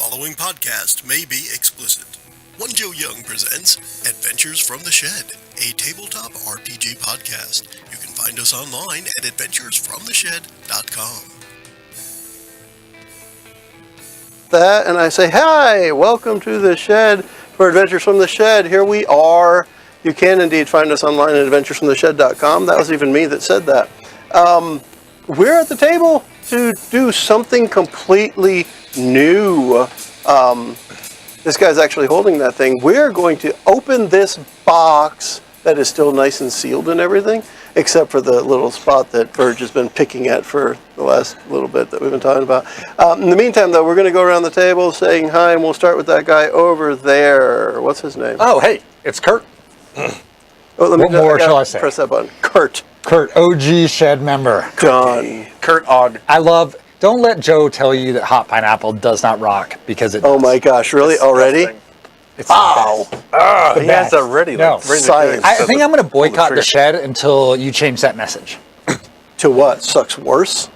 following podcast may be explicit. One Joe Young presents Adventures from the Shed, a tabletop RPG podcast. You can find us online at adventuresfromtheshed.com. That, and I say, hi, welcome to the Shed for Adventures from the Shed. Here we are. You can indeed find us online at adventuresfromtheshed.com. That was even me that said that. We're at the table to do something completely new. This guy's actually holding that thing. We're going to open this box that is still nice and sealed and everything, except for the little spot that Verge has been picking at for the last little bit that we've been talking about. In the meantime, though, we're going to go around the table saying hi, and we'll start with that guy over there. What's his name? Oh, hey, it's Kurt. What more shall I say? Press that button. Kurt, OG Shed member. done. Kurt Og. Don't let Joe tell you that hot pineapple does not rock, because it does. Oh my gosh, really? Already? It's wow. He has already. No. Science. I think I'm going to boycott the Shed until you change that message. To what? Sucks worse?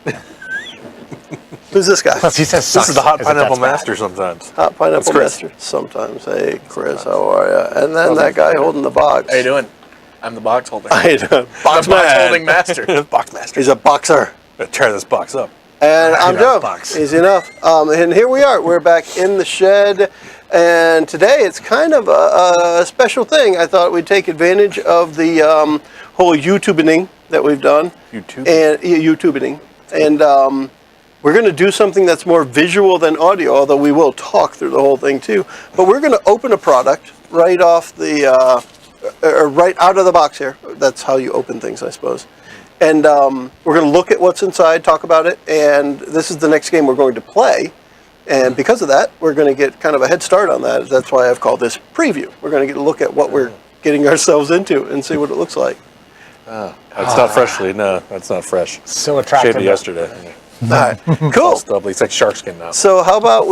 Who's this guy? Plus, he says sucks. This is the hot as if pineapple that's bad. master sometimes. Hot pineapple Chris. master. Sometimes. Hey, Chris, how are you? And then that guy holding the box. How you doing? I'm the box holder. Box holding master. Box master. He's a boxer. Gonna tear this box up. And I'm Joe. Box. Easy enough. And here we are. We're back in the Shed. And today it's kind of a special thing. I thought we'd take advantage of the whole YouTubing that we've done. YouTubing. And we're going to do something that's more visual than audio, although we will talk through the whole thing too. But we're going to open a product right off the, right out of the box here. That's how you open things, I suppose. And we're going to look at what's inside, talk about it, and this is the next game we're going to play. And because of that, we're going to get kind of a head start on that. That's why I've called this preview. We're going to get a look at what we're getting ourselves into and see what it looks like. That's not freshly. No, that's not fresh. So attractive. Shaved it yesterday. All right, cool. Stubbly. It's like shark skin now. So how about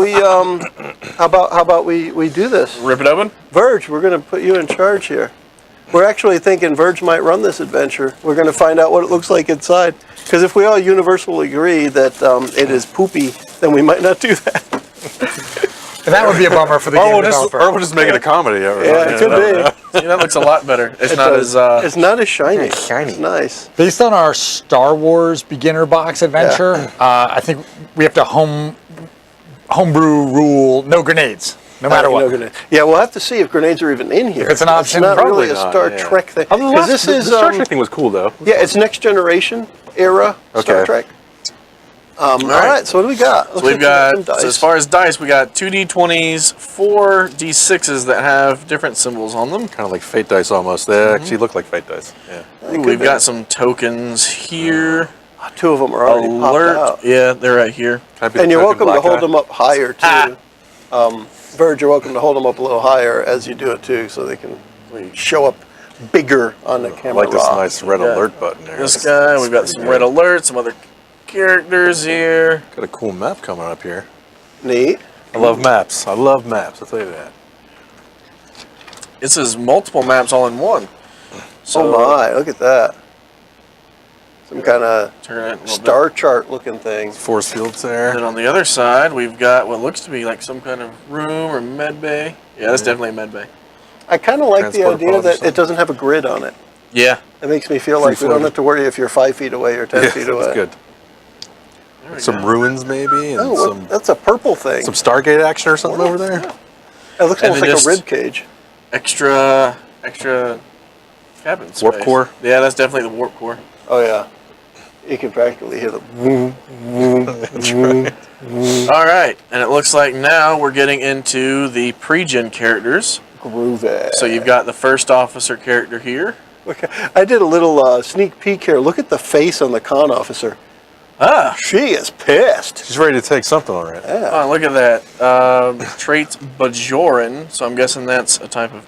we we do this? Rip it open. Verge, we're going to put you in charge here. We're actually thinking Verge might run this adventure. We're going to find out what it looks like inside. Because if we all universally agree that it is poopy, then we might not do that. And that would be a bummer for the game developer. Or we'll just make it a comedy. Yeah, it could be. See, that looks a lot better. It's It's not as shiny. It's shiny. It's nice. Based on our Star Wars beginner box adventure, I think we have to homebrew rule no grenades. No matter what. Yeah, we'll have to see if grenades are even in here. If it's an option, it's not probably really a Star Trek thing. Because this is the Star Trek thing was cool though. Yeah, it's next generation era Star Trek. All right, so what do we got? So we've got, so as far as dice, we got 2 D20s, 4 D6s that have different symbols on them. Kind of like fate dice almost. They actually look like fate dice. Yeah. Ooh, we've got some tokens here. 2 of them are already Alert. popped out. Yeah, they're right here. And you're welcome to hold them up higher too. Verge, you're welcome to hold them up a little higher as you do it too, so they can show up bigger on the camera. I like this nice red alert button there. This guy, we've got some red alerts, some other characters here. Got a cool map coming up here. Neat. I love maps. I'll tell you that. This is multiple maps all in one. So Oh my, look at that. Some kind of turn it a little star chart looking thing. Force fields And there. then on the other side, we've got what looks to be like some kind of room or med bay. Yeah, that's definitely a med bay. I kind of like the Transport idea pods or that something. it doesn't have a grid on it. Yeah. It makes me feel like we don't have to worry if you're 5 feet away or 10 feet away. That's good. There we Some go. ruins maybe, and Oh, that's a purple thing. some Stargate action or something over there. It looks And almost then like a just- rib cage. Extra cabin space. Warp core? Yeah, that's definitely the warp core. Oh yeah. You can practically hear the All right, and it looks like now we're getting into the pre-gen characters. groovy. So you've got the first officer character here. Okay. I did a little sneak peek here. Look at the face on the con officer. Ah, She is pissed. She's ready to take something already. Yeah. oh, look at that. Trait Bajoran, so I'm guessing that's a type of...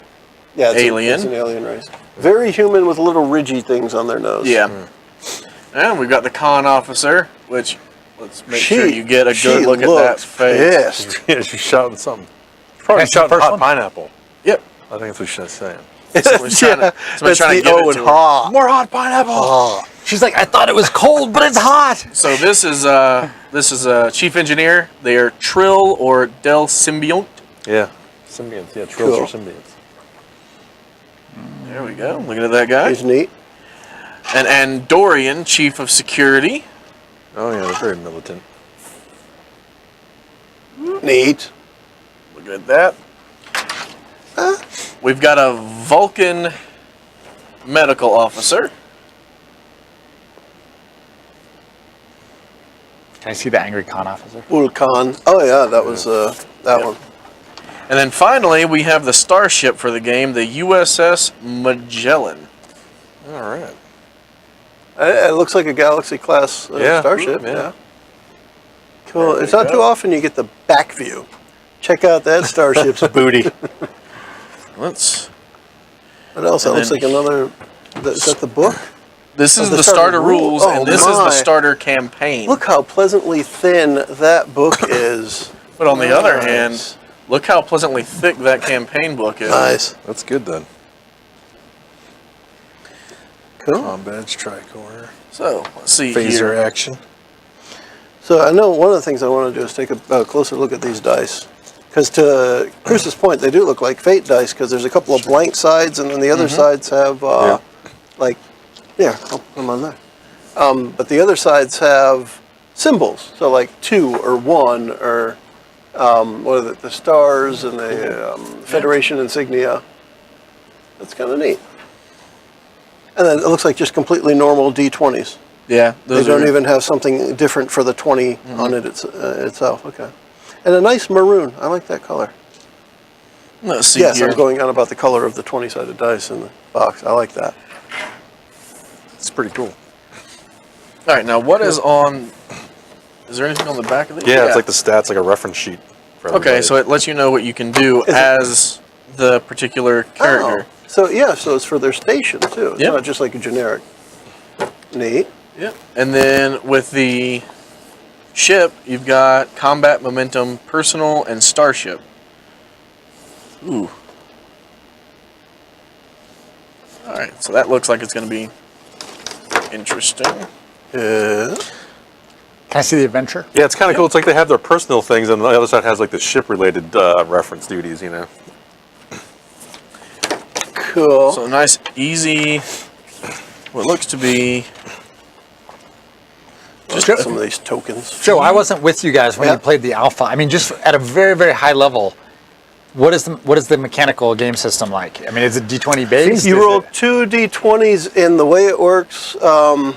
Yeah, Alien. It's an alien race. Very human with little ridgy things on their nose. Yeah. And we've got the con officer, which, let's make sure you get a good look at that face. Pissed. Yeah, she's shouting something. She's probably That's the shouting first hot one? pineapple. Yep. I think that's what she's saying. Somebody's trying to That's give the it O to and her. ha. More hot pineapple. Ha. She's like, I thought it was cold, but it's hot. So this is This is a chief engineer. They are Trill or Del Symbiont. Yeah. Symbionts. Yeah, trills Cool. or symbionts. There we go. Looking at that guy. He's neat. And Dorian, chief of security. Oh, yeah, they're very militant. Neat. Looking at that. We've got a Vulcan medical officer. Can I see the angry con officer? Vulcan. Oh yeah, that was that one. And then finally, we have the starship for the game, the USS Magellan. All right. It looks like a Galaxy class Yeah. starship. Yeah. Yeah. Cool. There It's we not go. too often you get the back view. Check out that starship's booty. Let's. What else? That And looks then- like another. Is that the book? This is the the starter starter rules, rule. and Oh, this is the my. starter campaign. Look how pleasantly thin that book is. But on the other Nice. hand, look how pleasantly thick that campaign book is. Nice. That's good then. Cool. Combat tricorner. So, let's see Phaser here. action. So I know one of the things I want to do is take a closer look at these dice. Because to Chris's point, they do look like fate dice because there's a couple of blank sides and then the other sides have like, yeah, I'll put them on there. But the other sides have symbols. So like 2 or 1 or what are the stars and the Federation insignia. That's kind of neat. And then it looks like just completely normal D20s. Yeah, They those don't are, even have something different for the 20 on it itself. Okay. And a nice maroon. I like that color. Let's see Yes, here. I'm going on about the color of the 20-sided dice in the box. I like that. It's pretty cool. All right, now what is on? Is there anything on the back of it? Yeah, it's like the stats, like a reference sheet. For Okay, everybody. so it lets you know what you can do Is it- as the particular character. Oh. So, yeah, so it's for their station, too. It's Yep. not just like a generic. Neat. Yep. And then with the ship, you've got combat, momentum, personal, and starship. Ooh. All right, so that looks like it's going to be interesting. Yeah. Can I see the adventure? Yeah, it's kind of cool. It's like they have their personal things, and the other side has like the ship-related reference duties. You know. Cool. So nice, easy, what looks to be. Just some of these tokens. Joe, I wasn't with you guys when Yeah. you played the alpha. I mean, just at a very, very high level, what is the mechanical game system like? I mean, is it D20 based? You Is roll it- 2 D20s, and the way it works, oh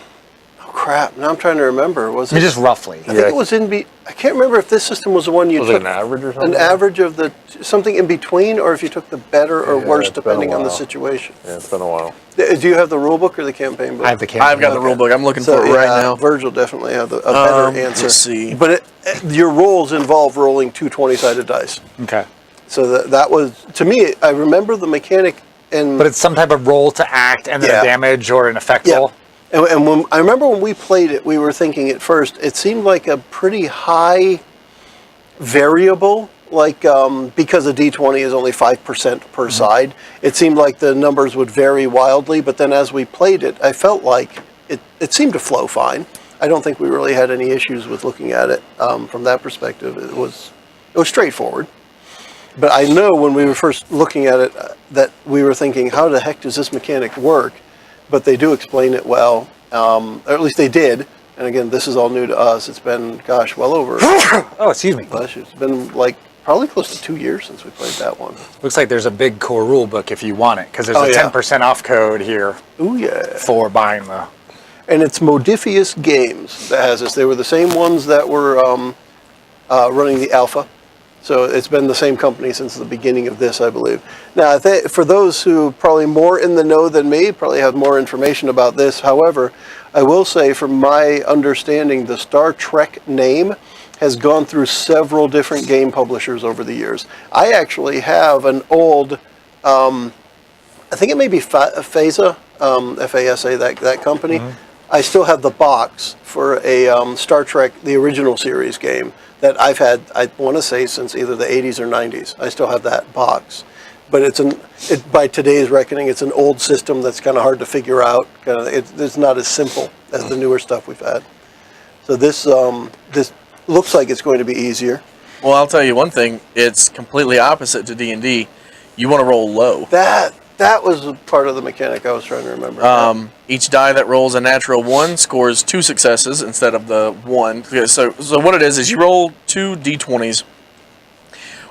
crap, now I'm trying to remember. Was I mean, it? just roughly. I think it was I can't remember if this system was the one you Was it took. an average or something? An average of something in between, or if you took the better or Yeah, worse, it's been a depending on the while. situation. Yeah, it's been a while. Do you have the rule book or the campaign book? I have the campaign. I've got the rule book. I'm looking for it right now. Virge will definitely have a better answer. Let's see. But your rolls involve rolling 2 20-sided dice. Okay. So that was, to me, I remember the mechanic and... But it's some type of roll to act and then Yeah. a damage or an effect Yeah. roll? And when I remember when we played it, we were thinking at first, it seemed like a pretty high variable, like because a D20 is only 5% per side. It seemed like the numbers would vary wildly, but then as we played it, I felt like it seemed to flow fine. I don't think we really had any issues with looking at it from that perspective. It was straightforward. But I know when we were first looking at it that we were thinking, how the heck does this mechanic work? But they do explain it well, or at least they did. And again, this is all new to us. It's been, gosh, well over, Oh, excuse me. bless you. It's been like probably close to 2 years since we played that one. Looks like there's a big core rule book if you want it, because there's Oh, a yeah. 10% off code here Ooh, yeah. for buying the. And it's Modifius Games that has this. They were the same ones that were running the alpha. So it's been the same company since the beginning of this, I believe. Now, I think for those who probably more in the know than me, probably have more information about this. However, I will say from my understanding, the Star Trek name has gone through several different game publishers over the years. I actually have an old, I think it may be FASA, F-A-S-A, that company. I still have the box for a Star Trek, the original series game that I've had, I want to say, since either the 80s or 90s. I still have that box. But by today's reckoning, it's an old system that's kind of hard to figure out. It's not as simple as the newer stuff we've had. So this looks like it's going to be easier. Well, I'll tell you one thing. It's completely opposite to D&D. You want to roll low. That was part of the mechanic I was trying to remember. Each die that rolls a natural 1 scores 2 successes instead of the 1. So what it is you roll 2 d20s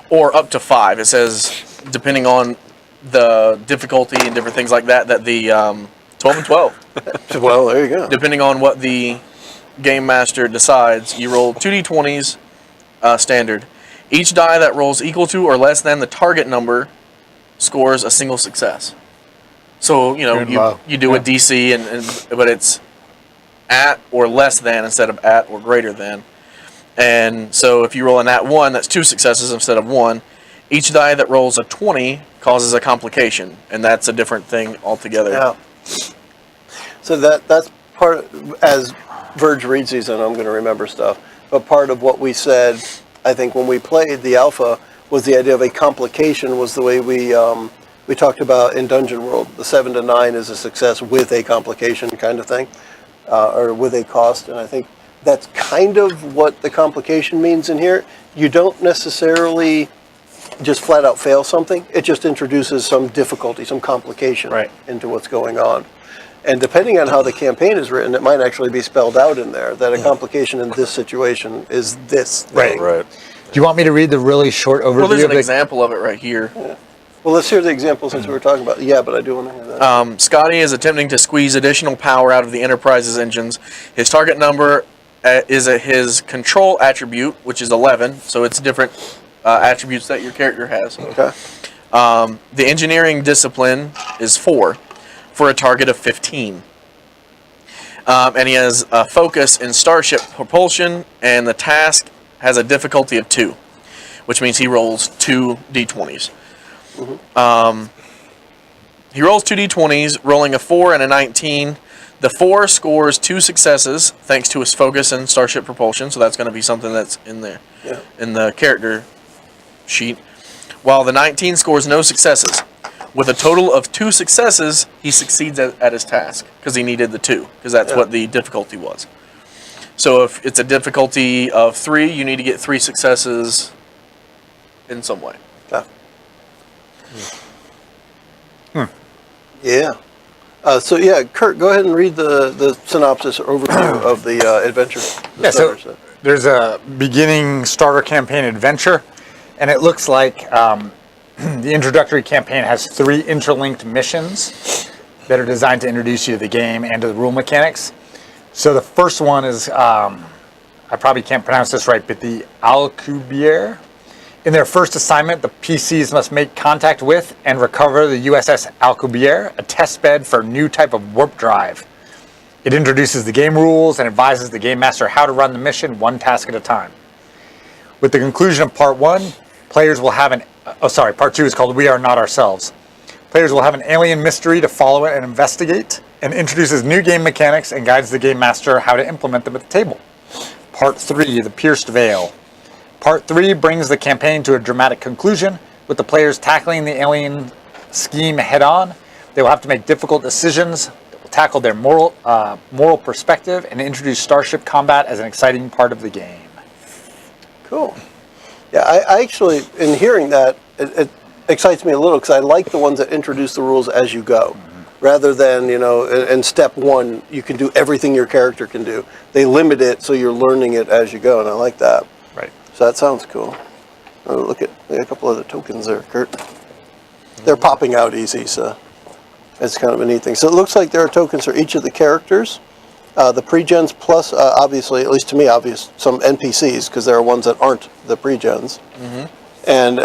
or up to 5. It says, depending on the difficulty and different things like that, the 12 and 12. Well, there you go. Depending on what the game master decides, you roll 2 d20s standard. Each die that rolls equal to or less than the target number scores a single success. So, you do a DC, but it's at or less than instead of at or greater than. And so if you roll a nat 1, that's 2 successes instead of 1. Each die that rolls a 20 causes a complication, and that's a different thing altogether. Yeah. So that's part, as Verge reads these, and I'm going to remember stuff, but part of what we said, I think, when we played the alpha, was the idea of a complication was the way we talked about in Dungeon World. The 7 to 9 is a success with a complication kind of thing, or with a cost, and I think that's kind of what the complication means in here. You don't necessarily just flat out fail something. It just introduces some difficulty, some complication into what's going on. And depending on how the campaign is written, it might actually be spelled out in there that a complication in this situation is this thing. Right. Do you want me to read the really short overview? Well, there's an example of it right here. Yeah. Well, let's hear the example since we were talking about it. Yeah, but I do want to hear that. Scotty is attempting to squeeze additional power out of the Enterprise's engines. His target number is his control attribute, which is 11, so it's different attributes that your character has. Okay. The engineering discipline is 4 for a target of 15. And he has a focus in starship propulsion, and the task has a difficulty of 2, which means he rolls 2 d20s. He rolls 2 d20s, rolling a 4 and a 19. The 4 scores 2 successes thanks to his focus in starship propulsion, so that's going to be something that's in there in the character sheet. While the 19 scores no successes. With a total of 2 successes, he succeeds at his task because he needed the 2, because that's what the difficulty was. So if it's a difficulty of 3, you need to get 3 successes in some way. Yeah. So Kurt, go ahead and read the synopsis or overview of the adventure. So there's a beginning starter campaign adventure, and it looks like the introductory campaign has 3 interlinked missions that are designed to introduce you to the game and to the rule mechanics. So the first one is, I probably can't pronounce this right, but the Alcubierre. In their first assignment, the PCs must make contact with and recover the USS Alcubierre, a test bed for a new type of warp drive. It introduces the game rules and advises the game master how to run the mission 1 task at a time. With the conclusion of Part 1, players will have Part 2 is called We Are Not Ourselves. Players will have an alien mystery to follow and investigate, and introduces new game mechanics and guides the game master how to implement them at the table. Part 3, The Pierced Veil. Part 3 brings the campaign to a dramatic conclusion, with the players tackling the alien scheme head-on. They will have to make difficult decisions that will tackle their moral perspective and introduce starship combat as an exciting part of the game. Cool. Yeah, I actually, in hearing that, it excites me a little because I like the ones that introduce the rules as you go. Rather than, in step 1, you can do everything your character can do. They limit it so you're learning it as you go, and I like that. Right. So that sounds cool. Oh, look at a couple other tokens there, Kurt. They're popping out easy, so it's kind of a neat thing. So it looks like there are tokens for each of the characters. The pre-gens plus, obviously, at least to me, some NPCs, because there are ones that aren't the pre-gens. And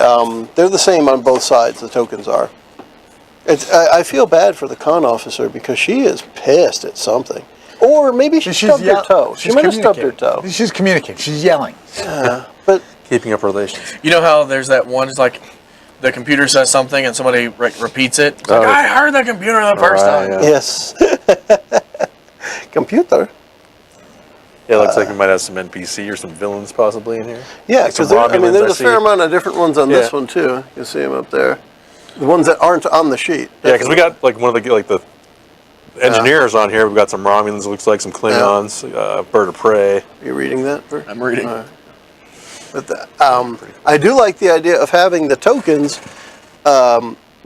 they're the same on both sides, the tokens are. I feel bad for the con officer because she is pissed at something. Or maybe she stubbed her toe. She might have stubbed her toe. She's communicating. She's yelling. But Keeping up relations. You know how there's that one, it's like the computer says something and somebody repeats it? It's like, I heard the computer the first time. Yeah. yes. Computer. Yeah, it looks like we might have some NPC or some villains possibly in here. Yeah, Like some because Romulans, there's I a fair see. amount of different ones on this one too. You can see them up there. The ones that aren't on the sheet. Yeah, because we got like one of the engineers on here. We've got some Romulans. It looks like some Klingons, Bird of Prey. Are you reading that? Bert? I'm reading. All But I do like the idea of having the tokens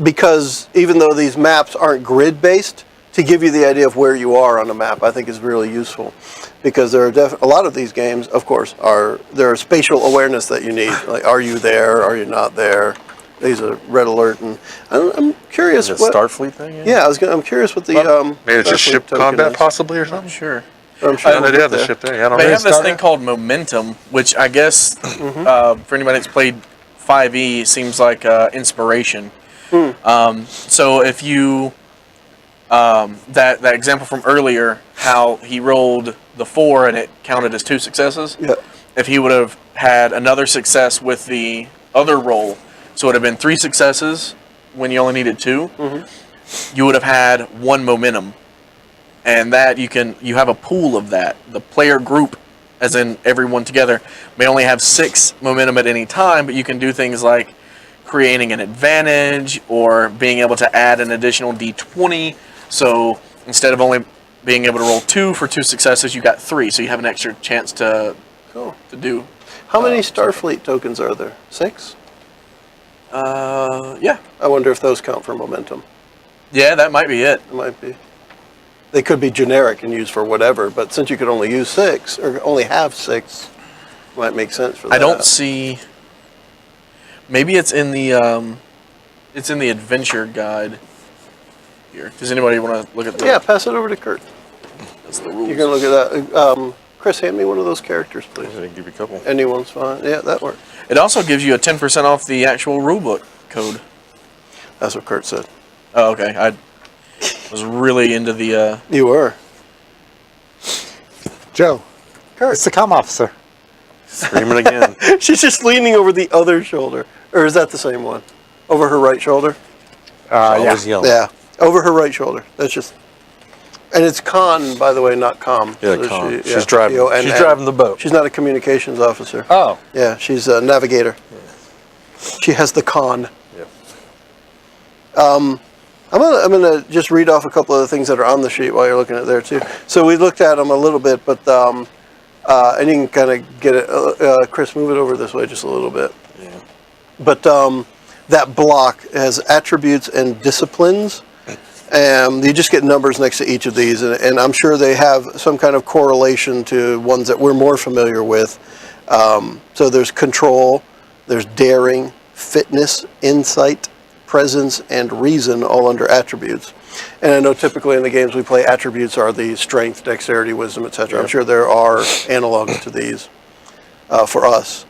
because even though these maps aren't grid-based, to give you the idea of where you are on a map, I think is really useful. Because there are a lot of these games, of course, there are spatial awareness that you need. Like, are you there? Are you not there? These are red alert, and I'm curious. Is it Starfleet thing? Yeah, I'm curious what the maybe it's just Starfleet ship token combat is. possibly or something. Sure. I'm sure I know they do have the ship there. Yeah, I don't They know. have this thing called momentum, which I guess for anybody that's played 5e seems like inspiration. So if you that example from earlier, how he rolled the 4 and it counted as 2 successes. Yeah. If he would have had another success with the other roll, so it would have been 3 successes when you only needed 2. You would have had 1 momentum. And that you have a pool of that. The player group, as in everyone together, may only have 6 momentum at any time, but you can do things like creating an advantage or being able to add an additional d20. So instead of only being able to roll 2 for 2 successes, you got 3. So you have an extra chance to do. How many Starfleet tokens are there? 6? Yeah. I wonder if those count for momentum. Yeah, that might be it. It might be. They could be generic and used for whatever, but since you could only use 6 or only have 6, it might make sense for that. I don't see. Maybe it's in the adventure guide here. Does anybody want to look at the? Yeah, pass it over to Kurt. That's the rules. You're gonna look at that. Chris, hand me one of those characters, please. I can give you a couple. Anyone's fine. Yeah, that works. It also gives you a 10% off the actual rulebook code. That's what Kurt said. Oh, okay. I was really into the. You were. Joe, it's the comm officer. Screaming again. She's just leaning over the other shoulder. Or is that the same one? Over her right shoulder? Always yelling. Yeah, over her right shoulder. That's just... And it's con, by the way, not com. Yeah, So con. yeah, She's driving. C-O-N-N. She's driving the boat. She's not a communications officer. Oh. Yeah, she's a navigator. She has the con. Yep. I'm gonna just read off a couple of the things that are on the sheet while you're looking at there too. So we looked at them a little bit, but and you can kind of get it. Chris, move it over this way just a little bit. Yeah. But that block has attributes and disciplines. You just get numbers next to each of these, and I'm sure they have some kind of correlation to ones that we're more familiar with. So there's control, there's daring, fitness, insight, presence, and reason, all under attributes. And I know typically in the games we play, attributes are the strength, dexterity, wisdom, etc. I'm sure there are analogs to these for us.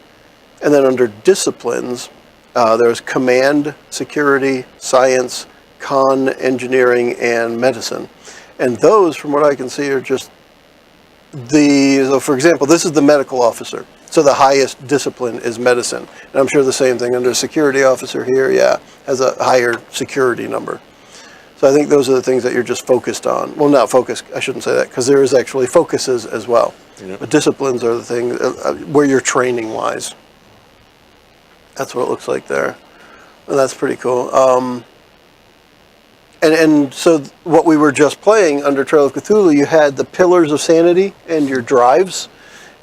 And then under disciplines, there's command, security, science, con, engineering, and medicine. And those, from what I can see, are just so for example, this is the medical officer. So the highest discipline is medicine. And I'm sure the same thing under security officer here, has a higher security number. So I think those are the things that you're just focused on. Well, not focused, I shouldn't say that, because there is actually focuses as well. Yep. But disciplines are the thing where you're training-wise. That's what it looks like there. And that's pretty cool. And so what we were just playing under Trail of Cthulhu, you had the pillars of sanity and your drives,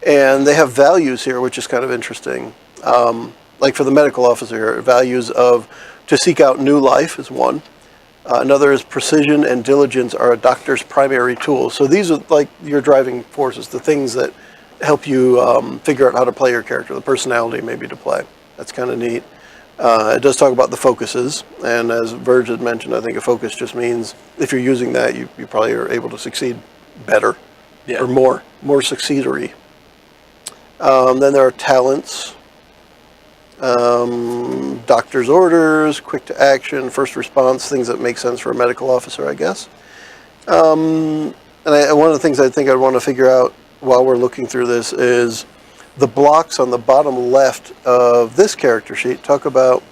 and they have values here, which is kind of interesting. Like for the medical officer, values of to seek out new life is one. Another is precision and diligence are a doctor's primary tools. So these are like your driving forces, the things that help you figure out how to play your character, the personality maybe to play. That's kind of neat. It does talk about the focuses, and as Verge had mentioned, I think a focus just means if you're using that, you probably are able to succeed better or more succeedery. Then there are talents, doctor's orders, quick to action, first response, things that make sense for a medical officer, I guess. And one of the things I think I'd want to figure out while we're looking through this is the blocks on the bottom left of this character sheet talk about,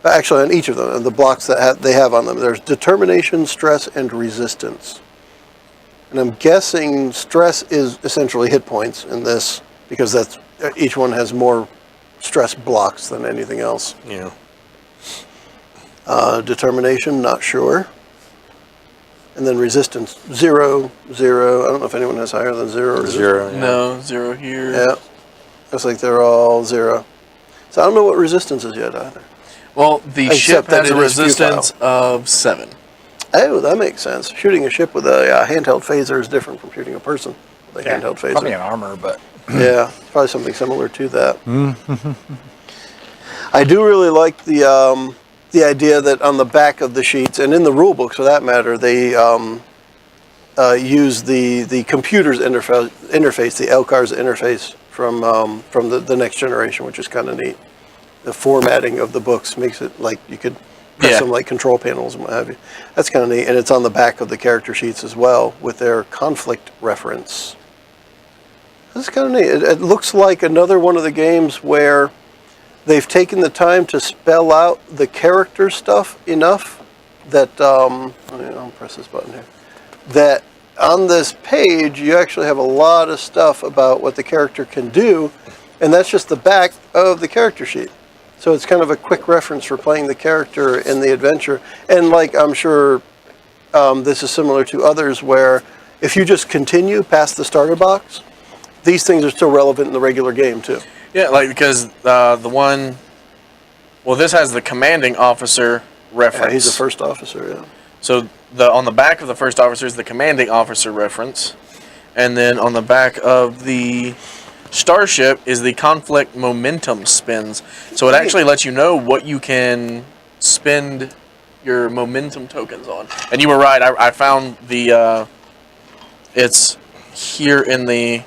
actually on each of them, the blocks that they have on them. There's determination, stress, and resistance. And I'm guessing stress is essentially hit points in this, because that's each one has more stress blocks than anything else. Yeah. Determination, not sure. And then resistance, 0, 0. I don't know if anyone has higher than 0 or 0. Yeah. No, 0 here. Yeah. Looks like they're all 0. So I don't know what resistance is yet either. Well, the Except ship that has a it is resistance of 7. Oh, that makes sense. Shooting a ship with a handheld phaser is different from shooting a person with a handheld phaser. Probably an armor, but Yeah, probably something similar to that. I do really like the idea that on the back of the sheets, and in the rule books for that matter, they use the computer's interface, the LCAR's interface from the next generation, which is kind of neat. The formatting of the books makes it like you could press them like control panels and what have you. That's kind of neat, and it's on the back of the character sheets as well with their conflict reference. That's kind of neat. It looks like another one of the games where they've taken the time to spell out the character stuff enough that I'll press this button here. That on this page you actually have a lot of stuff about what the character can do, and that's just the back of the character sheet. So it's kind of a quick reference for playing the character in the adventure. And like I'm sure this is similar to others where if you just continue past the starter box, these things are still relevant in the regular game too. Yeah, like because this has the commanding officer reference. Yeah, he's the first officer, yeah. So on the back of the first officer is the commanding officer reference, and then on the back of the starship is the conflict momentum spins. So it actually lets you know what you can spend your momentum tokens on. And you were right. I found the it's here in the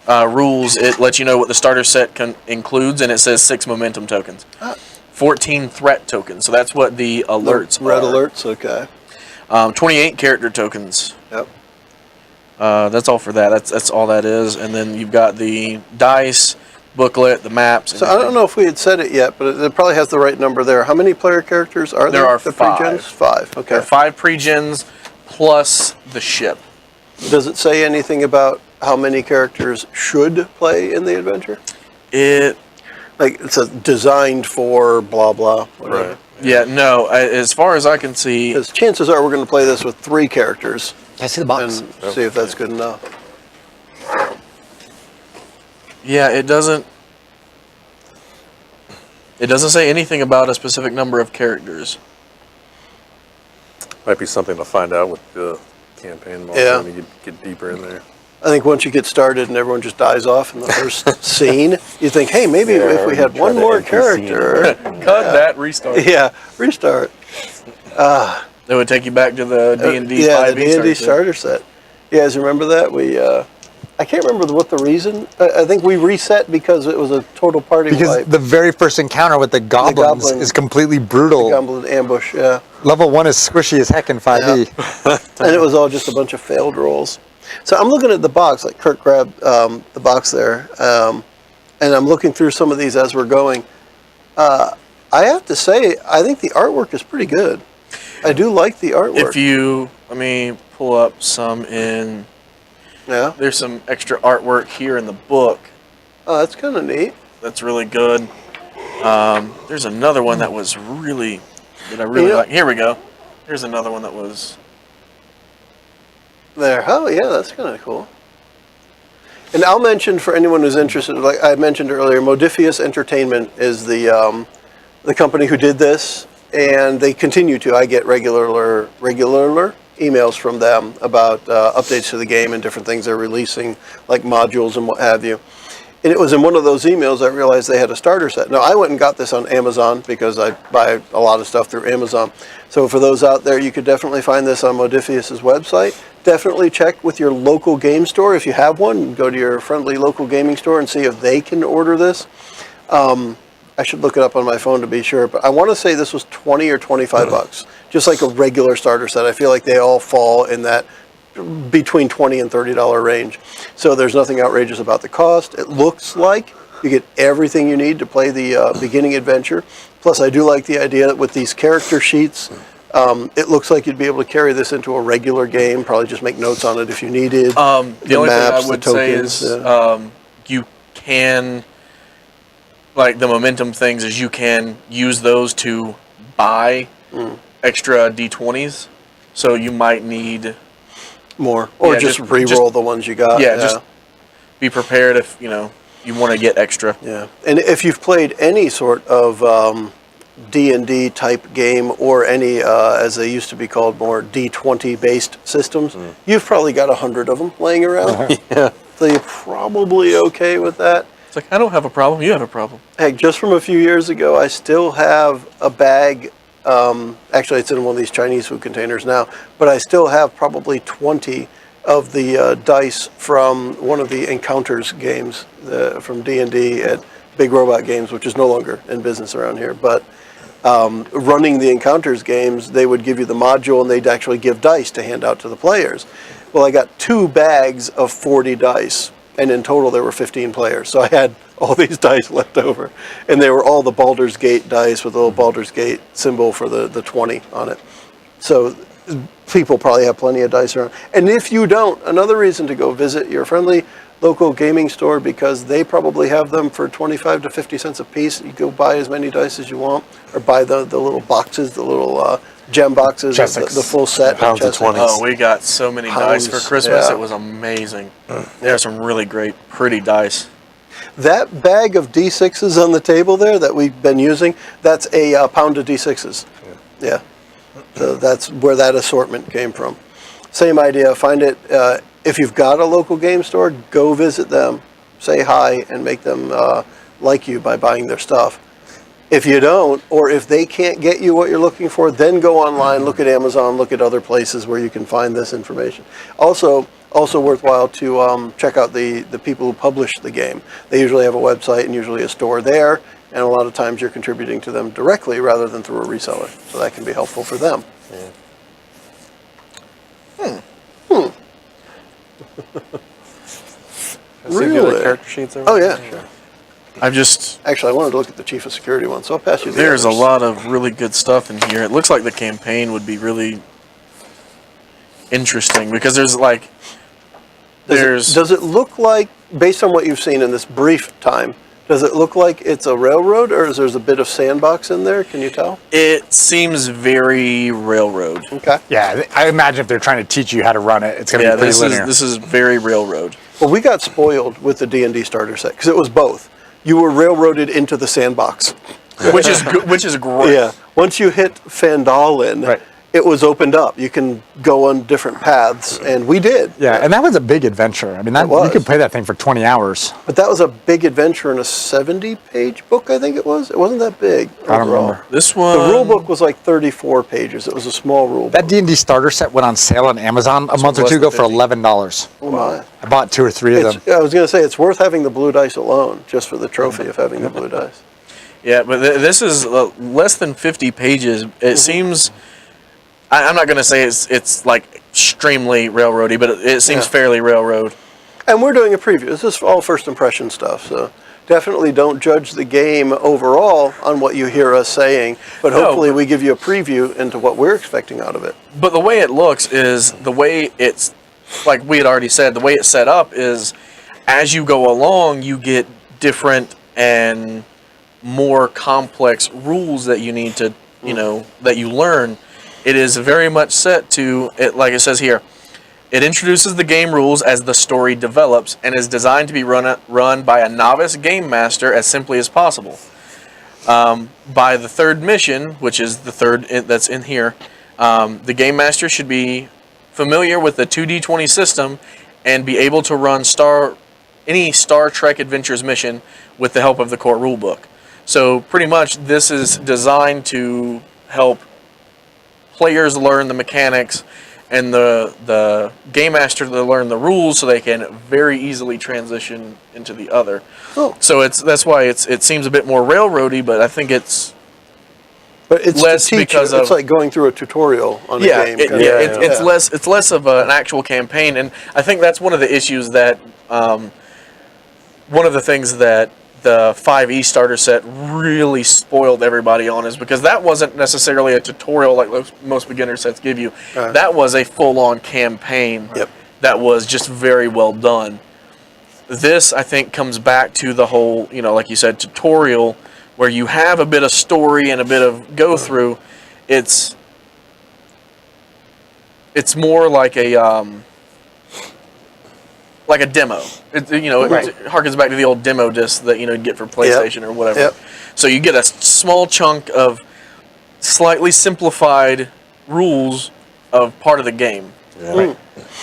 rules. It lets you know what the starter set includes, and it says 6 momentum tokens. 14 threat tokens. So that's what the alerts Red are. alerts, okay. 28 character tokens. Yep. That's all for that. That's all that is. And then you've got the dice, booklet, the maps. So I don't know if we had said it yet, but it probably has the right number there. How many player characters are there? There are the 5. pre-gens? 5, okay. There are 5 pre-gens plus the ship. Does it say anything about how many characters should play in the adventure? Like it says designed for blah blah whatever. Right. Yeah, no. As far as I can see, Because chances are we're going to play this with 3 characters Can I see the box? and see if that's good enough. yeah, it doesn't say anything about a specific number of characters. Might be something to find out with the campaign model Yeah. when you get deeper in there. I think once you get started and everyone just dies off in the first scene, you think, hey, maybe if we had one more character. Cut that, restart. Yeah, restart. That would take you back to the D&D 5e Yeah, the D&D starter starter set. You guys remember that? I can't remember what the reason. I think we reset because it was a total party because wipe. the very first encounter with the goblins goblin- is completely brutal. Goblin ambush, yeah. Level 1 is squishy as heck in 5e. And it was all just a bunch of failed rolls. So I'm looking at the box, like Kurt grabbed the box there, and I'm looking through some of these as we're going. I have to say, I think the artwork is pretty good. I do like the artwork. Let me pull up some in. Yeah. There's some extra artwork here in the book Oh, that's kind of neat. that's really good. There's another one that I really Yeah. like. Here we go. Here's another one that was. There. Oh, yeah, that's kind of cool. And I'll mention for anyone who's interested, like I mentioned earlier, Modifius Entertainment is the company who did this, and they continue to. I get regular emails from them about updates to the game and different things they're releasing, like modules and what have you. And it was in one of those emails I realized they had a starter set. Now, I went and got this on Amazon because I buy a lot of stuff through Amazon. So for those out there, you could definitely find this on Modifius's website. Definitely check with your local game store. If you have one, go to your friendly local gaming store and see if they can order this. I should look it up on my phone to be sure, but I want to say this was 20 or 25 bucks, just like a regular starter set. I feel like they all fall in that between $20 and $30 range. So there's nothing outrageous about the cost. It looks like you get everything you need to play the beginning adventure. Plus, I do like the idea that with these character sheets, it looks like you'd be able to carry this into a regular game, probably just make notes on it if you needed. The only maps, thing I would the tokens, say is you can, like the momentum things, is you can use those to buy extra D20s. So you might need more. Or Yeah, just just- re-roll the ones you got. just be prepared if you want to get extra. Yeah, and if you've played any sort of D&D type game or any, as they used to be called, more D20 based systems, you've probably got 100 of them laying around. Yeah. So you're probably okay with that. It's like, I don't have a problem, you have a problem. Heck, just from a few years ago, I still have a bag. Actually, it's in one of these Chinese food containers now, but I still have probably 20 of the dice from one of the Encounters games from D&D at Big Robot Games, which is no longer in business around here. But running the Encounters games, they would give you the module, and they'd actually give dice to hand out to the players. Well, I got 2 bags of 40 dice, and in total there were 15 players. So I had all these dice left over, and they were all the Baldur's Gate dice with a little Baldur's Gate symbol for the 20 on it. So people probably have plenty of dice around. And if you don't, another reason to go visit your friendly local gaming store, because they probably have them for 25 to 50 cents a piece. You go buy as many dice as you want, or buy the little boxes, the little gem boxes, the full set. Pounds of 20. Oh, we got so many dice for Christmas. Yeah. It was amazing. There are some really great, pretty dice. That bag of D6s on the table there that we've been using, that's a pound of D6s. Yeah. So that's where that assortment came from. Same idea. Find it, if you've got a local game store, go visit them, say hi, and make them like you by buying their stuff. If you don't, or if they can't get you what you're looking for, then go online, look at Amazon, look at other places where you can find this information. Also worthwhile to check out the people who publish the game. They usually have a website and usually a store there, and a lot of times you're contributing to them directly rather than through a reseller. So that can be helpful for them. Really? Character sheets over Oh, there? yeah. Sure. Actually, I wanted to look at the Chief of Security one, so I'll pass you the There's a others. lot of really good stuff in here. It looks like the campaign would be really interesting because there's like, Does it look like, based on what you've seen in this brief time, does it look like it's a railroad, or is there a bit of sandbox in there? Can you tell? It seems very railroad. Okay. Yeah, I imagine if they're trying to teach you how to run it, it's going to be pretty linear. This is very railroad. Well, we got spoiled with the D&D starter set because it was both. You were railroaded into the sandbox. which is great. Yeah. Once you hit Fandolin, Right. it was opened up. You can go on different paths, and we did. Yeah, and that was a big adventure. I mean, It was. you could play that thing for 20 hours. But that was a big adventure in a 70-page book, I think it was. It wasn't that big. I don't overall. remember. This one. The rule book was like 34 pages. It was a small rule book. That D&D starter set went on sale on Amazon a month or less two ago than for 50. $11. Oh my. I bought 2 or 3 of them. I was going to say, it's worth having the blue dice alone, just for the trophy of having the blue dice. Yeah, but this is less than 50 pages. It seems. I'm not going to say it's like extremely railroady, but it seems fairly railroad. And we're doing a preview. This is all first impression stuff, so definitely don't judge the game overall on what you hear us saying, but hopefully we give you a preview into what we're expecting out of it. But the way it looks is the way it's, like we had already said, the way it's set up is as you go along, you get different and more complex rules that you need to, that you learn. It is very much set to, like it says here, it introduces the game rules as the story develops and is designed to be run by a novice game master as simply as possible. By the third mission, which is the third that's in here, the game master should be familiar with the 2D20 system and be able to run any Star Trek Adventures mission with the help of the core rulebook. So pretty much this is designed to help players learn the mechanics and the game master to learn the rules so they can very easily transition into the other. Oh. So that's why it seems a bit more railroady, but I think it's But it's less to teach because you. It's of- like going through a tutorial on a game. it's less of an actual campaign, and I think that's one of the issues that one of the things that the 5e starter set really spoiled everybody on is because that wasn't necessarily a tutorial like most beginner sets give you. That was a full-on campaign that was just very well done. This, I think, comes back to the whole, like you said, tutorial, where you have a bit of story and a bit of go-through. It's more like a like a demo. It harkens back to the old demo disc that you'd get for PlayStation or whatever. Yep. So you get a small chunk of slightly simplified rules of part of the game. Yeah. Right.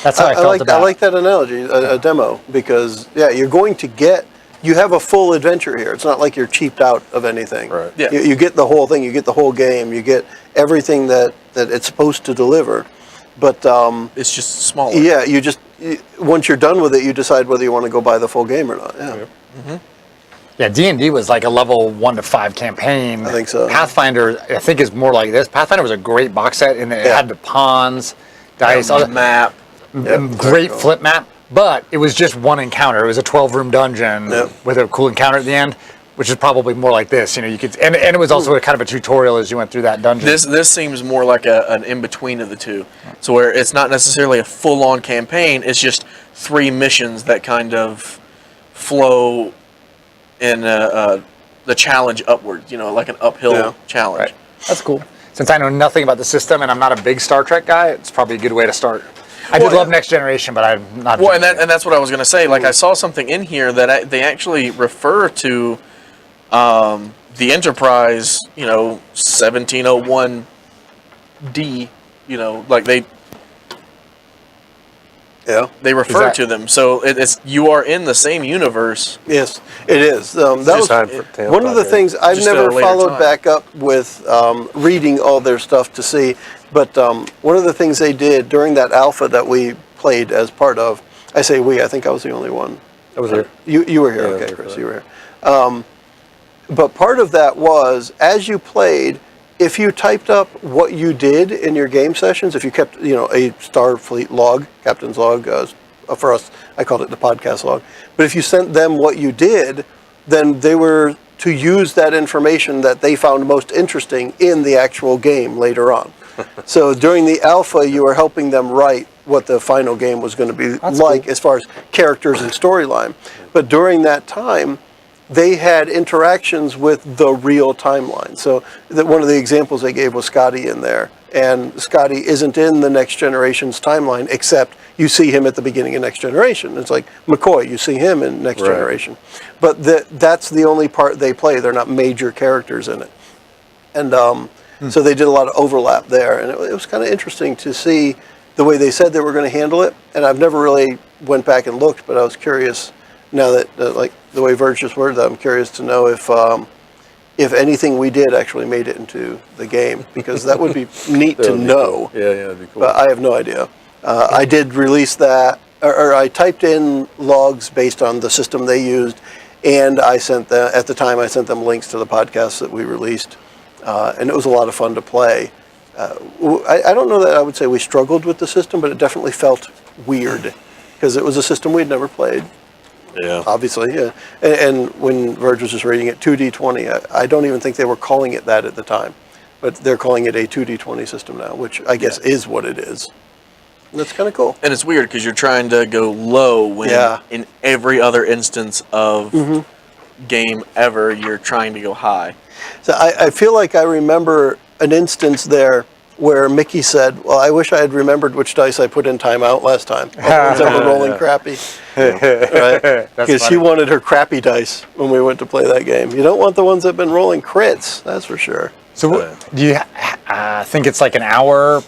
That's how I felt like, about I like that analogy, a demo, because you're going to get. You have a full adventure here. It's not like you're cheaped out of anything. Right. Yeah. You get the whole thing. You get the whole game. You get everything that it's supposed to deliver. But It's just smaller. yeah, once you're done with it, you decide whether you want to go buy the full game or not. Yeah. Yeah, D&D was like a level 1 to 5 campaign. I think so. Pathfinder, I think, is more like this. Pathfinder was a great box set, and it had the pawns, dice, all that. Map. Yep. Great flip map, but it was just one encounter. It was a 12-room dungeon with a cool encounter at the end, which is probably more like this. You could, and it was also a kind of a tutorial as you went through that dungeon. This seems more like an in-between of the two. So where it's not necessarily a full-on campaign, it's just 3 missions that kind of flow in the challenge upwards, like an uphill challenge. Right. That's cool. Since I know nothing about the system and I'm not a big Star Trek guy, it's probably a good way to start. I did love Next Generation, but I'm not. Well, and that's what I was going to say. Like, I saw something in here that they actually refer to the Enterprise, 1701D, like they refer to them. So it's you are in the same universe. Yes, it is. That was one of the things I've Just at a never later followed time. back up with reading all their stuff to see. But one of the things they did during that alpha that we played as part of, I say we, I think I was the only one. I was there. You were here, Yeah, okay, Chris, you were here. But part of that was, as you played, if you typed up what you did in your game sessions, if you kept, a Starfleet log, captain's log, for us, I called it the podcast log. But if you sent them what you did, then they were to use that information that they found most interesting in the actual game later on. So during the alpha, you were helping them write what the final game was going to be as far as characters and storyline. But during that time, they had interactions with the real timeline. So one of the examples they gave was Scotty in there. And Scotty isn't in the Next Generation's timeline, except you see him at the beginning of Next Generation. It's like McCoy, you see him in Next Generation. But that's the only part they play. They're not major characters in it. And so they did a lot of overlap there. And it was kind of interesting to see the way they said they were going to handle it. And I've never really went back and looked, but I was curious now that, like the way Verge just worded that, I'm curious to know if anything we did actually made it into the game, because that would be neat to know. Cool. Yeah, that'd be cool. But I have no idea. I did release that, or I typed in logs based on the system they used, and I sent them, at the time I sent them links to the podcasts that we released, and it was a lot of fun to play. I don't know that I would say we struggled with the system, but it definitely felt weird, because it was a system we'd never played. Yeah. Obviously, yeah. And when Verge was just reading it, 2D20, I don't even think they were calling it that at the time. But they're calling it a 2D20 system now, which I guess is what it is. And that's kind of cool. And it's weird because you're trying to go low when in every other instance of game ever, you're trying to go high. So I feel like I remember an instance there where Mickey said, well, I wish I had remembered which dice I put in timeout last time. All the ones that were rolling crappy. Right? Because she wanted her crappy dice when we went to play that game. You don't want the ones that have been rolling crits, that's for sure. So do you think it's like an hour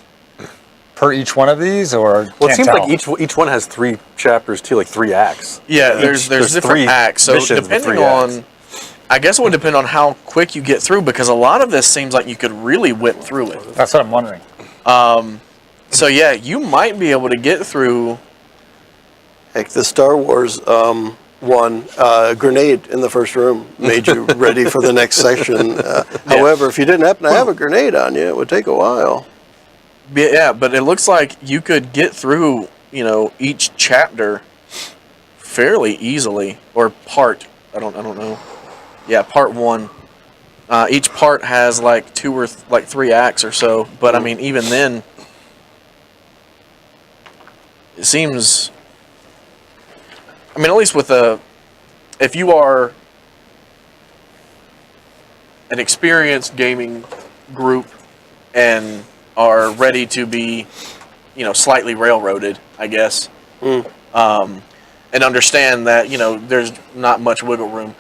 per each one of these, or Well, it can't seems tell? like each one has 3 chapters too, like 3 acts. Yeah, there's different 3 acts. So missions with depending 3 on, acts. I guess it would depend on how quick you get through, because a lot of this seems like you could really whip through it. That's what I'm wondering. So yeah, you might be able to get through. Heck, the Star Wars one, grenade in the first room made you ready for the next section. However, if you didn't happen to have a grenade on you, it would take a while. Yeah, but it looks like you could get through, each chapter fairly easily, or part. I don't know. Yeah, part 1. Each part has like 2 or 3 acts or so, but I mean, even then, it seems. I mean, at least with if you are an experienced gaming group and are ready to be, slightly railroaded, I guess. and understand that, there's not much wiggle room,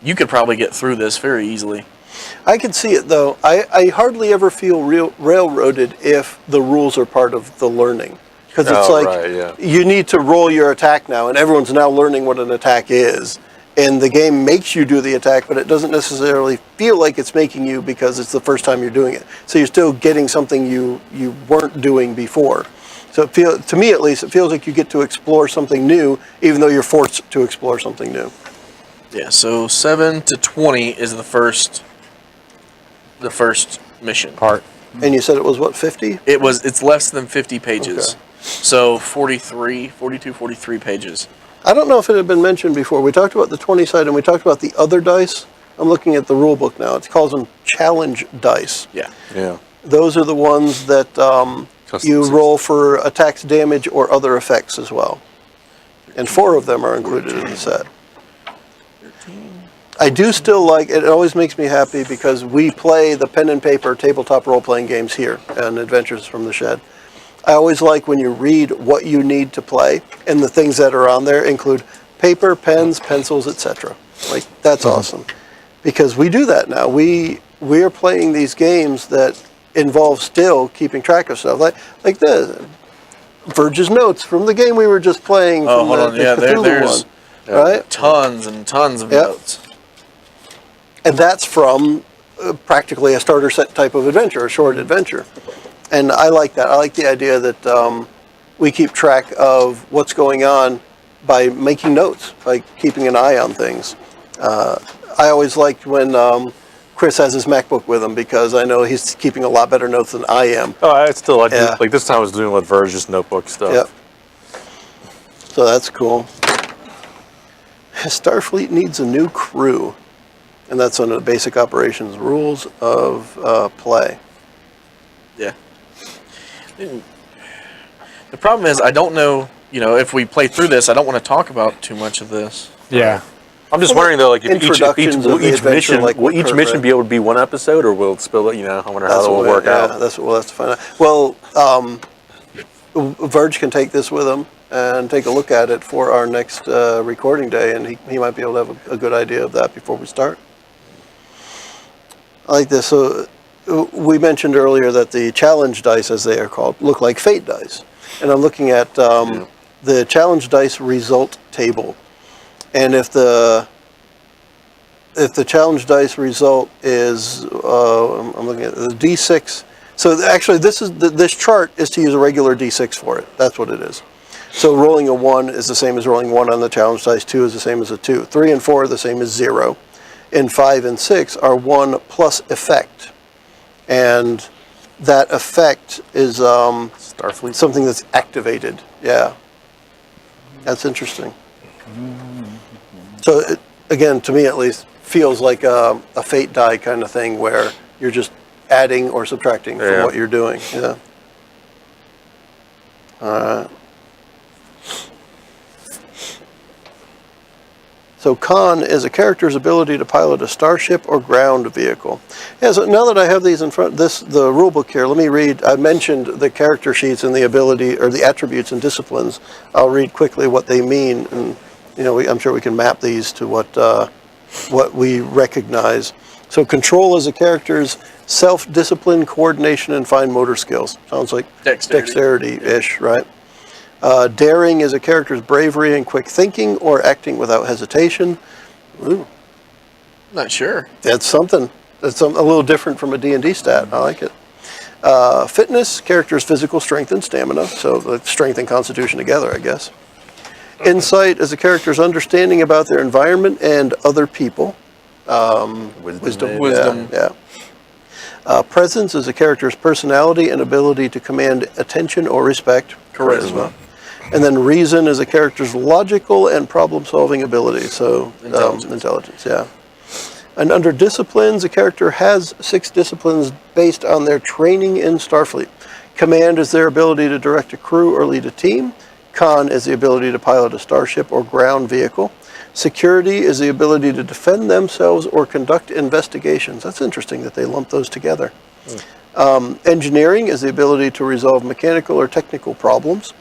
you could probably get through this very easily. I can see it, though. I hardly ever feel railroaded if the rules are part of the learning. Because it's you need to roll your attack now, and everyone's now learning what an attack is. And the game makes you do the attack, but it doesn't necessarily feel like it's making you because it's the first time you're doing it. So you're still getting something you weren't doing before. So to me, at least, it feels like you get to explore something new, even though you're forced to explore something new. Yeah, so 7 to 20 is the first mission. Part. And you said it was, what, 50? It's less than 50 pages. Okay. So 43 pages. I don't know if it had been mentioned before. We talked about the 20 side and we talked about the other dice. I'm looking at the rule book now. It calls them challenge dice. Yeah. Yeah. Those are the ones that you roll for attacks, damage, or other effects as well. And 4 of them are included in the set. I do still like it. It always makes me happy because we play the pen and paper tabletop role-playing games here on Adventures from the Shed. I always like when you read what you need to play, and the things that are on there include paper, pens, pencils, etc. Like, that's awesome. Because we do that now. We are playing these games that involve still keeping track of stuff. Like this. Verge's notes from the game we were just playing from the Cthulhu one. Right? Tons and tons of notes. And that's from practically a starter set type of adventure, a short adventure. And I like that. I like the idea that we keep track of what's going on by making notes, by keeping an eye on things. I always liked when Chris has his MacBook with him because I know he's keeping a lot better notes than I am. Oh, I still like like this time I was doing with Verge, just notebook stuff. Yep. So that's cool. Starfleet needs a new crew. And that's under the basic operations rules of play. Yeah. The problem is I don't know, if we play through this, I don't want to talk about too much of this. Yeah. I'm just wondering though, like if each mission, like will each mission be able to be one episode, or will it spill it? I wonder how that will work out. That's what we'll have to find out. Well, Verge can take this with him and take a look at it for our next recording day, and he might be able to have a good idea of that before we start. I like this. So we mentioned earlier that the challenge dice, as they are called, look like fate dice. And I'm looking at the challenge dice result table. And if the challenge dice result is, I'm looking at the D6. So actually, this chart is to use a regular D6 for it. That's what it is. So rolling a 1 is the same as rolling 1 on the challenge dice. 2 is the same as a 2. 3 and 4 are the same as 0. And 5 and 6 are 1 plus effect. And that effect is Starfleet, something that's activated. Yeah. That's interesting. So, again, to me at least, feels like a fate die kind of thing where you're just adding or subtracting from what you're doing. Yeah. So con is a character's ability to pilot a starship or ground vehicle. Yeah, so now that I have these in front, the rule book here, let me read. I mentioned the character sheets and the ability, or the attributes and disciplines. I'll read quickly what they mean, and I'm sure we can map these to what we recognize. So control is a character's self-discipline, coordination, and fine motor skills. Sounds like dexterity-ish, right? Daring is a character's bravery and quick thinking or acting without hesitation. Ooh. Not sure. That's something. That's a little different from a D&D stat. I like it. Fitness, character's physical strength and stamina. So like strength and constitution together, I guess. Insight is a character's understanding about their environment and other people. Wisdom. Yeah. Presence is a character's personality and ability to command attention or respect. Charisma. And then reason is a character's logical and problem-solving ability. So intelligence, yeah. And under disciplines, a character has 6 disciplines based on their training in Starfleet. Command is their ability to direct a crew or lead a team. Con is the ability to pilot a starship or ground vehicle. Security is the ability to defend themselves or conduct investigations. That's interesting that they lump those together. Engineering is the ability to resolve mechanical or technical problems.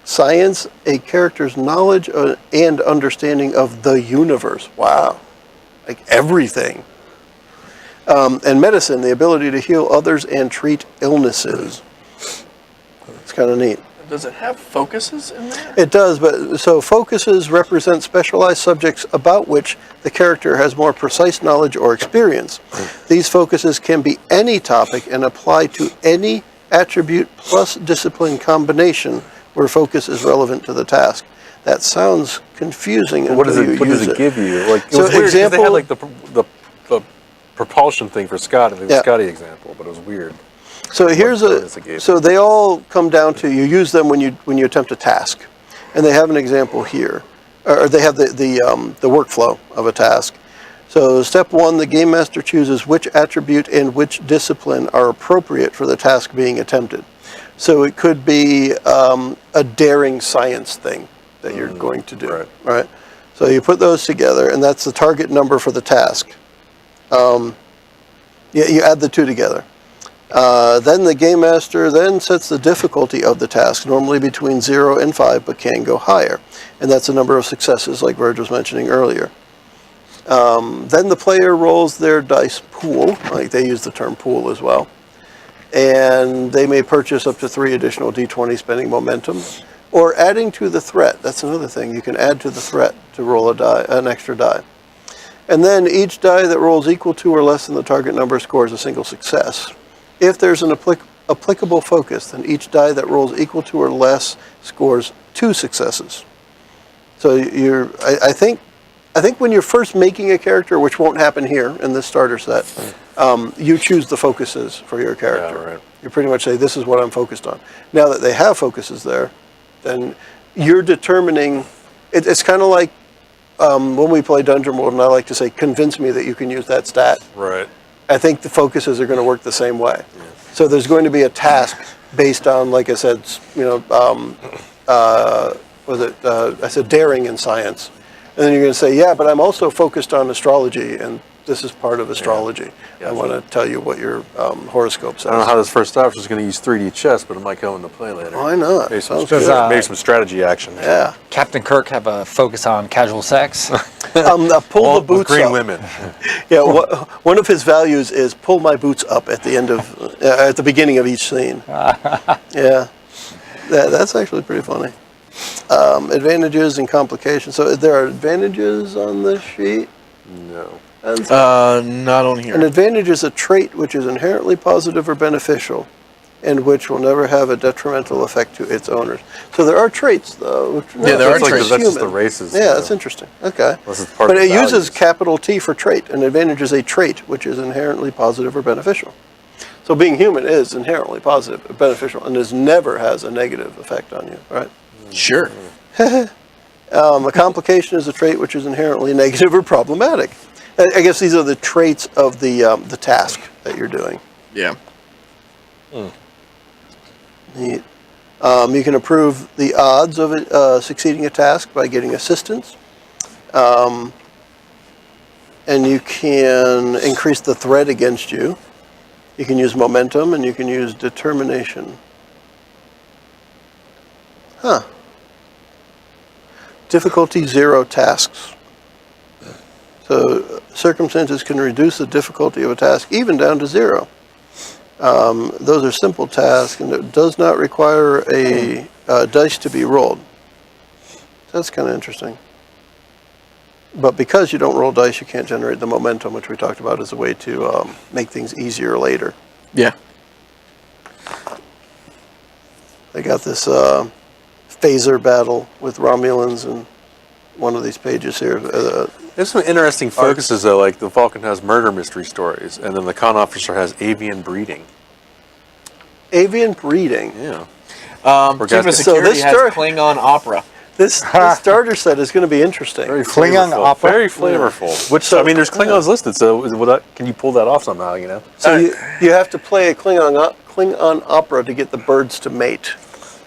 Science, a character's knowledge and understanding of the universe. Wow. Like everything. And medicine, the ability to heal others and treat illnesses. It's kind of neat. Does it have focuses in there? It does, but so focuses represent specialized subjects about which the character has more precise knowledge or experience. These focuses can be any topic and apply to any attribute plus discipline combination where focus is relevant to the task. That sounds confusing until What does you it? What use does it give you? Like, it So was weird 'cause they example- had like the propulsion thing for Scott in the Yeah. Scotty example, but it was weird. So here's bonus it gave. so they all come down to you use them when you attempt a task, and they have an example here, or they have the workflow of a task. So step 1, the game master chooses which attribute and which discipline are appropriate for the task being attempted. So it could be a daring science thing that you're going to do, right? So you put those together, and that's the target number for the task. You add the two together. Then the game master then sets the difficulty of the task, normally between 0 and 5, but can go higher. And that's the number of successes, like Verge was mentioning earlier. Then the player rolls their dice pool, like they use the term pool as well. And they may purchase up to 3 additional d20 spending momentum, or adding to the threat. That's another thing. You can add to the threat to roll an extra die. And then each die that rolls equal to or less than the target number scores a single success. If there's an applicable focus, then each die that rolls equal to or less scores 2 successes. So I think when you're first making a character, which won't happen here in this starter set, you choose the focuses for your character. Yeah, right. You pretty much say, this is what I'm focused on. Now that they have focuses there, then you're determining, it's kind of like when we play Dungeon World, and I like to say, convince me that you can use that stat. Right. I think the focuses are going to work the same way. So there's going to be a task based on, like I said, I said daring in science. And then you're going to say, yeah, but I'm also focused on astrology, and this is part of astrology. Yeah. I want to tell you what your horoscope says. I don't know how this first option is going to use 3D chess, but it might come into play later. Why not? Maybe some, Sounds good. maybe some strategy action. Yeah. Captain Kirk have a focus on casual sex. Pull All the boots green up. women. Yeah, one of his values is pull my boots up at the end of, at the beginning of each scene. Yeah, that's actually pretty funny. Advantages and complications. So there are advantages on this sheet. No. Not on here. An advantage is a trait which is inherently positive or beneficial, and which will never have a detrimental effect to its owners. So there are traits, though. Yeah, there are That's traits. That's just the races. Yeah, that's interesting. Okay. Unless it's part But of it the uses values. capital T for trait. An advantage is a trait which is inherently positive or beneficial. So being human is inherently positive or beneficial, and never has a negative effect on you, right? Sure. A complication is a trait which is inherently negative or problematic. I guess these are the traits of the task that you're doing. Yeah. Neat. You can improve the odds of it, succeeding a task by getting assistance. And you can increase the threat against you. You can use momentum, and you can use determination. Huh. Difficulty 0 tasks. So circumstances can reduce the difficulty of a task even down to 0. Those are simple tasks, and it does not require a dice to be rolled. That's kind of interesting. But because you don't roll dice, you can't generate the momentum, which we talked about as a way to make things easier later. Yeah. They got this phaser battle with Romulans in one of these pages here. There's some interesting focuses, though, like the Vulcan has murder mystery stories, and then the con officer has avian breeding. Avian breeding. Yeah. Chief of So Security this has story- Klingon opera. This starter set is going to be interesting. Very Klingon flavorful. opera? Very flavorful. Which, I mean, there's Klingons listed, so can you pull that off somehow, you know? So you have to play a Klingon opera to get the birds to mate.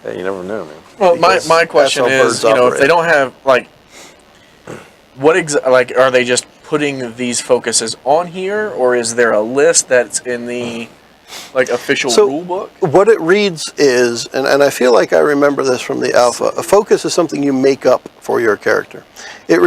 Yeah, you never know, man. Well, my Because question that's how is, birds if operate. they don't have are they just putting these focuses on here, or is there a list that's in the like official So rule book? what it reads is, and I feel like I remember this from the alpha, a focus is something you make up for your character. It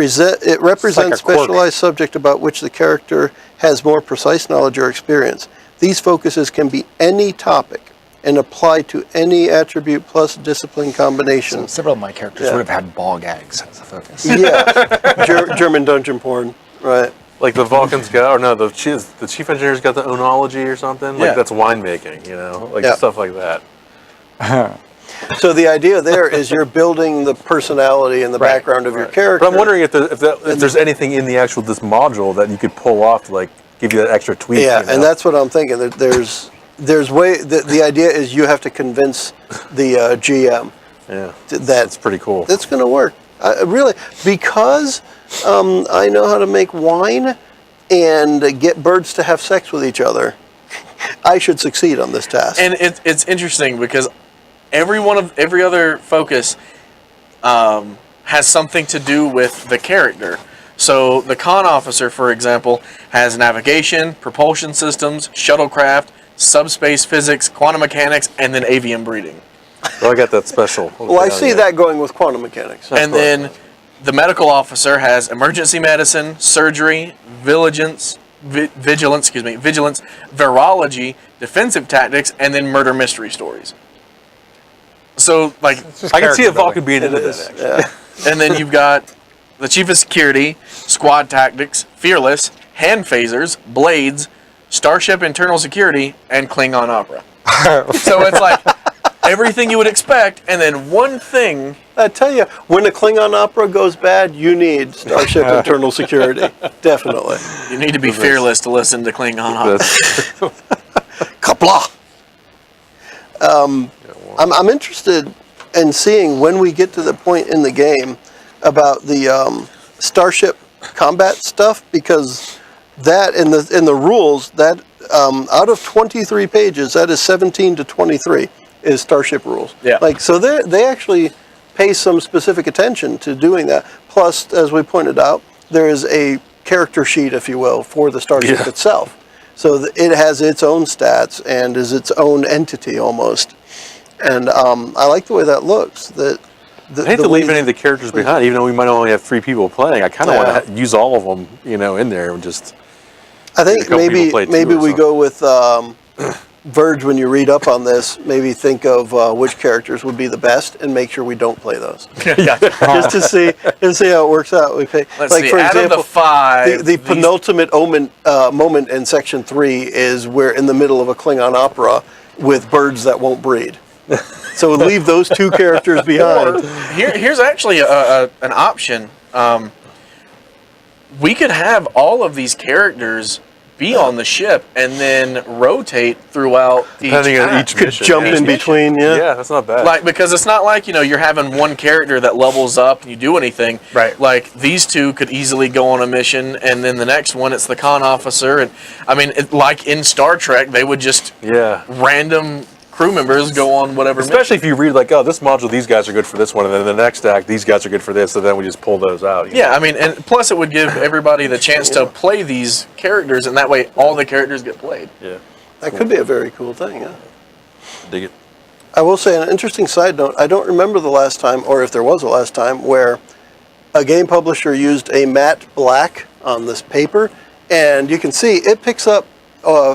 represents a quirk. specialized subject about which the character has more precise knowledge or experience. These focuses can be any topic and apply to any attribute plus discipline combination. So several of my characters Yeah. would have had ball gags as a focus. Yeah, German dungeon porn, right? Like the Vulcans got, or no, the chief engineer's got the oenology or something. Yeah. Like that's winemaking, like Yeah. stuff like that. So the idea there is you're building the personality and the background of your character. But I'm wondering if there's anything in the actual this module that you could pull off to like give you that extra tweak. Yeah, and that's what I'm thinking. The idea is you have to convince the GM that's pretty cool. that's going to work. Really, because I know how to make wine and get birds to have sex with each other. I should succeed on this task. And it's interesting because every other focus has something to do with the character. So the con officer, for example, has navigation, propulsion systems, shuttlecraft, subspace physics, quantum mechanics, and then avian breeding. Well, I got that special. Well, I see that going with quantum mechanics. And then the medical officer has emergency medicine, surgery, vigilance, virology, defensive tactics, and then murder mystery stories. So, like, I can see a character Vulcan being into It that. is, Actually. yeah. and then you've got the chief of security, squad tactics, fearless, hand phasers, blades, starship internal security, and Klingon opera. So it's like everything you would expect, and then one thing. I tell you, when a Klingon opera goes bad, you need Starship Internal Security. Definitely. You need to be fearless to listen to Klingon opera. Kapla! I'm interested in seeing when we get to the point in the game about the starship combat stuff, because that in the rules, that out of 23 pages, that is 17 to 23 is starship rules. Yeah. Like, so they actually pay some specific attention to doing that. Plus, as we pointed out, there is a character sheet, if you will, for the starship itself. So it has its own stats and is its own entity almost. And I like the way that looks. I hate to leave any of the characters behind, even though we might only have 3 people playing. I kind of want to use all of them, in there and just. I think maybe we something. go with Verge when you read up on this. Maybe think of which characters would be the best and make sure we don't play those. Just to see how it works out. We pay, Let's like see, for out example, of the 5, the penultimate moment in Section 3 is we're in the middle of a Klingon opera with birds that won't breed. So leave those 2 characters behind. Here's actually an option. We could have all of these characters be on the ship and then rotate throughout Depending on act. each mission. Jump in between, Yeah, that's not bad. Like, because it's not like, you're having one character that levels up and you do anything. Right. Like, these 2 could easily go on a mission, and then the next one, it's the con officer. And, I mean, like in Star Trek, they would just random crew members go on whatever Especially if you read, like, oh, this module, these guys are good for this one, and then the next act, these guys are good for this, so then we just pull those out. Yeah, I mean, and plus it would give everybody the chance to play these characters, and that way all the characters get played. Yeah. That could be a very cool thing, yeah. Dig it. I will say an interesting side note, I don't remember the last time, or if there was a last time, where a game publisher used a matte black on this paper, and you can see it picks up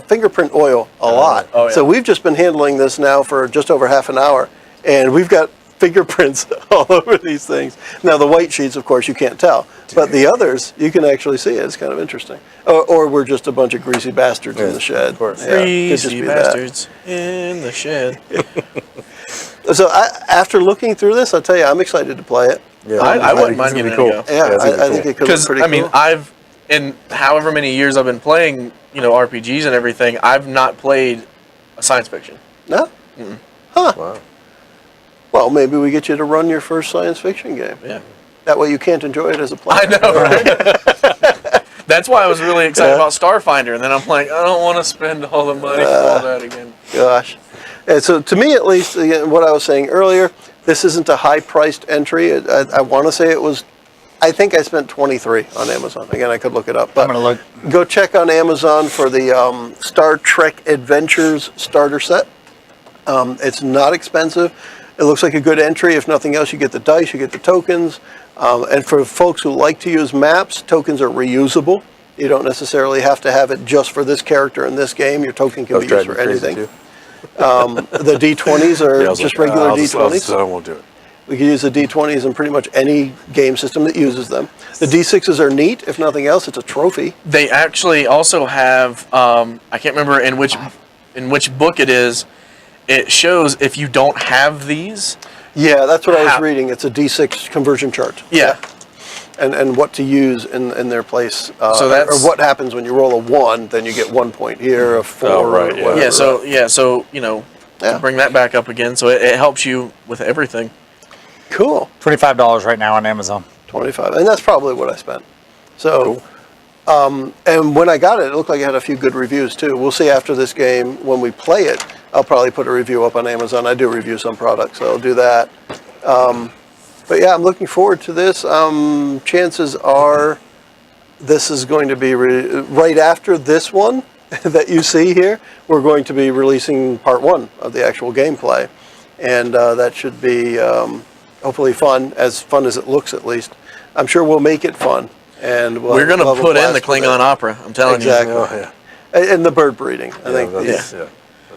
fingerprint oil a lot. Oh, yeah. So we've just been handling this now for just over half an hour, and we've got fingerprints all over these things. Now the white sheets, of course, you can't tell, but the others, you can actually see it. It's kind of interesting. Or we're just a bunch of greasy bastards in the shed. Of course. Yeah, could just Greasy be that. bastards in the shed. So after looking through this, I'll tell you, I'm excited to play it. Yeah, I wouldn't mind it's giving gonna it be a go. Yeah, it's gonna be I think cool. it could look Because, pretty I mean, cool. in however many years I've been playing, RPGs and everything, I've not played a science fiction. No? Huh. Wow. Well, maybe we get you to run your first science fiction game. Yeah. That way you can't enjoy it as a player. I know, right? That's why I was really excited about Starfinder, and then I'm like, I don't want to spend all the money for all that again. Gosh. And so to me, at least, again, what I was saying earlier, this isn't a high-priced entry. I want to say it was I think I spent 23 on Amazon. Again, I could look it up. But I'm gonna look. Go check on Amazon for the Star Trek Adventures starter set. It's not expensive. It looks like a good entry. If nothing else, you get the dice, you get the tokens. And for folks who like to use maps, tokens are reusable. You don't necessarily have to have it just for this character in this game. Your token can be used for anything. The D20s are just regular D20s. I won't do it. We can use the D20s in pretty much any game system that uses them. The D6s are neat. If nothing else, it's a trophy. They actually also have, I can't remember in which book it is, it shows if you don't have these. Yeah, that's what I was reading. It's a D6 conversion chart. Yeah. And what to use in their place. So that's, or what happens when you roll a 1, then you get 1 point here, a 4. Oh, right, yeah. Whatever. So you know, to bring that back up again. So it helps you with everything. Cool. $25 right now on Amazon. 25, and that's probably what I spent. So, and when I got it, it looked like it had a few good reviews too. We'll see after this game when we play it. I'll probably put a review up on Amazon. I do review some products, so I'll do that. But yeah, I'm looking forward to this. Chances are this is going to be right after this one that you see here. We're going to be releasing part 1 of the actual gameplay, and that should be hopefully fun as it looks at least. I'm sure we'll make it fun, and we're going to put in the Klingon opera. I'm telling you. Exactly. Oh, yeah. And the bird breeding. I think. That's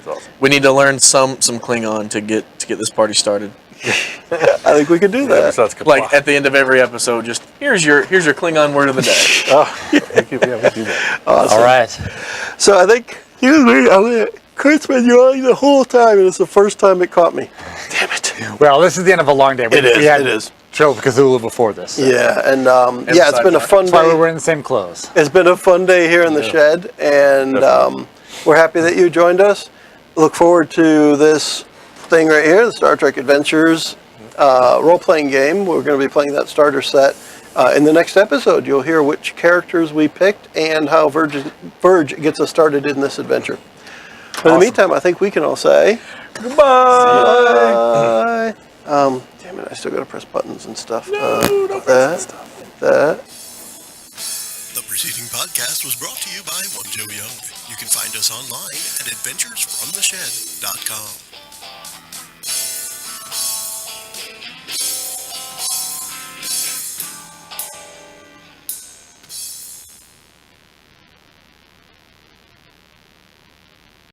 awesome. We need to learn some Klingon to get this party started. I think we could do that. Like at the end of every episode, just here's your Klingon word of the day. We do that. Awesome. All right. So I think Kurt's been yawning the whole time, and it's the first time it caught me. Damn it. Well, this is the end of a long day. We had It is. Show of Cthulhu before this. So. Yeah, and it's been a fun That's why we're day. wearing the same clothes. It's been a fun day here in the shed, and we're happy that you joined us. Look forward to this thing right here, the Star Trek Adventures role-playing game. We're going to be playing that starter set. In the next episode, you'll hear which characters we picked and how Verge gets us started in this adventure. But in the meantime, I think we can all say goodbye. Damn it, I still got to press buttons and stuff. Don't press that. The preceding podcast was brought to you by One Joe Young. You can find us online at adventuresfromtheshed.com.